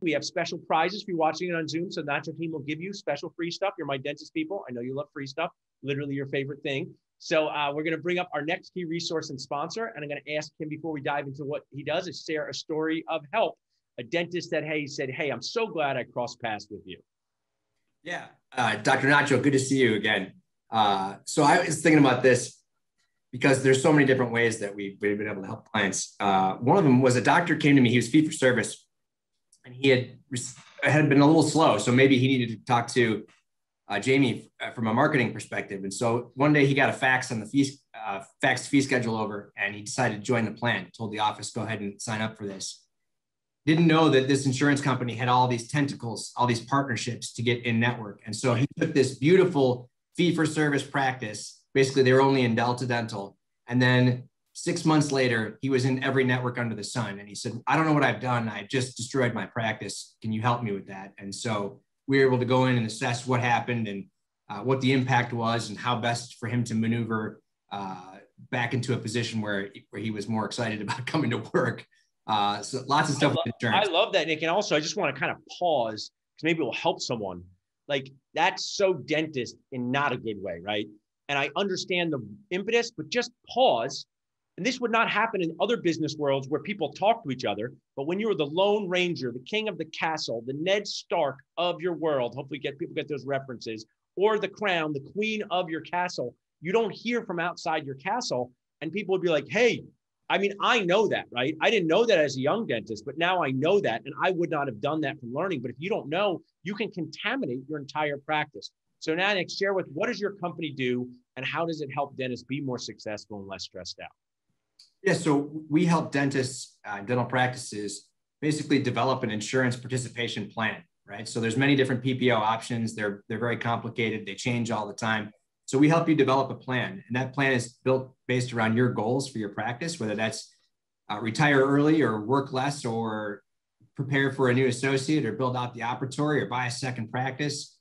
We have special prizes for you watching it on Zoom. So Nacho team will give you special free stuff. You're my dentist people. I know you love free stuff, literally your favorite thing. So we're going to bring up our next key resource and sponsor. And I'm going to ask him before we dive into what he does is share a story of help. A dentist that, hey, said, hey, I'm so glad I crossed paths with you. Yeah. Dr. Nacho, good to see you again. So I was thinking about this because there's so many different ways that we've been able to help clients. One of them was a doctor came to me, he was fee for service, and he had been a little slow. So maybe he needed to talk to Jamie from a marketing perspective. And so one day he got a fax on the faxed fee schedule over, and he decided to join the plan, told the office, go ahead and sign up for this. Didn't know that this insurance company had all these tentacles, all these partnerships to get in network. And so he took this beautiful fee for service practice. Basically, they were only in Delta Dental. And then 6 months later, he was in every network under the sun. And he said, I don't know what I've done. I just destroyed my practice. Can you help me with that? And so we were able to go in and assess what happened and what the impact was and how best for him to maneuver back into a position where he was more excited about coming to work. So lots of stuff with insurance. I love that, Nick. And also, I just want to kind of pause because maybe it will help someone. Like, that's so dentist in not a good way, right? And I understand the impetus, but just pause. And this would not happen in other business worlds where people talk to each other. But when you're the Lone Ranger, the king of the castle, the Ned Stark of your world, hopefully people get those references, or the crown, the queen of your castle, you don't hear from outside your castle. And people would be like, hey, I mean, I know that, right? I didn't know that as a young dentist, but now I know that, and I would not have done that from learning. But if you don't know, you can contaminate your entire practice. So now, Nick, share what does your company do, and how does it help dentists be more successful and less stressed out? Yeah, so we help dentists, dental practices, basically develop an insurance participation plan, right? So there's many different PPO options. They're very complicated. They change all the time. So we help you develop a plan, and that plan is built based around your goals for your practice, whether that's retire early or work less or prepare for a new associate or build out the operatory or buy a second practice.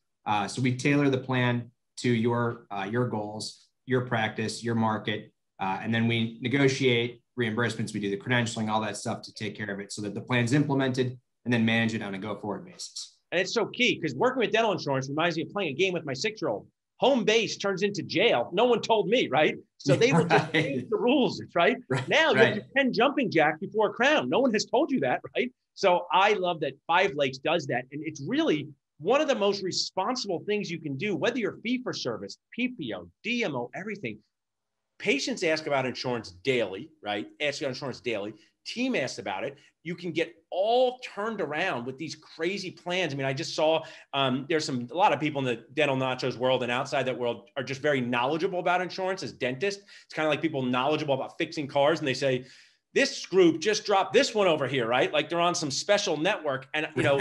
So we tailor the plan to your goals, your practice, your market, and then we negotiate reimbursements. We do the credentialing, all that stuff to take care of it so that the plan's implemented and then manage it on a go-forward basis. And it's so key because working with dental insurance reminds me of playing a game with my 6-year-old. Home base turns into jail. No one told me, right? So they will just change the rules, right? Now you have to 10 jumping jacks before a crown. No one has told you that, right? So I love that Five Lakes does that. And it's really one of the most responsible things you can do, whether you're fee for service, PPO, DMO, everything. Patients ask about insurance daily, right? Ask about insurance daily. Team asks about it. You can get all turned around with these crazy plans. I mean, I just saw there's a lot of people in the dental nachos world and outside that world are just very knowledgeable about insurance as dentists. It's kind of like people knowledgeable about fixing cars, and they say, this group just dropped this one over here, right? Like they're on some special network. And, you know,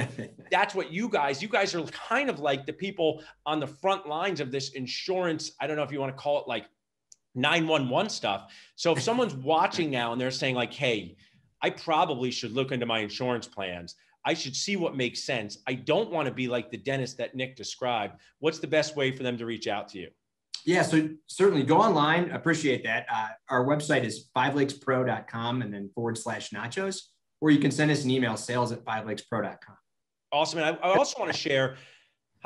that's what you guys are kind of like the people on the front lines of this insurance. I don't know if you want to call it like 911 stuff. So if someone's watching now and they're saying like, hey, I probably should look into my insurance plans. I should see what makes sense. I don't want to be like the dentist that Nick described. What's the best way for them to reach out to you? Yeah, so certainly go online. Appreciate that. Our website is fivelakespro.com and then /nachos, or you can send us an email, sales@fivelakespro.com. Awesome. And I also want to share,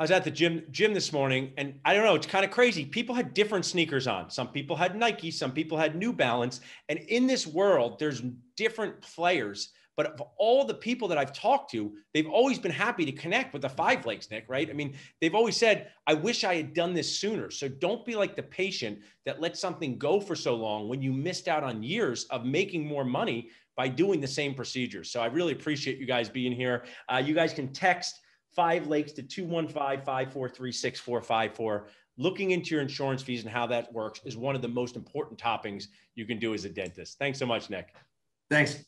I was at the gym this morning, and I don't know, it's kind of crazy. People had different sneakers on. Some people had Nike, some people had New Balance. And in this world, there's different players. But of all the people that I've talked to, they've always been happy to connect with the Five Lakes, Nick, right? I mean, they've always said, I wish I had done this sooner. So don't be like the patient that let something go for so long when you missed out on years of making more money by doing the same procedures. So I really appreciate you guys being here. You guys can text Five Lakes to 215-543-6454. Looking into your insurance fees and how that works is one of the most important toppings you can do as a dentist. Thanks so much, Nick. Thanks.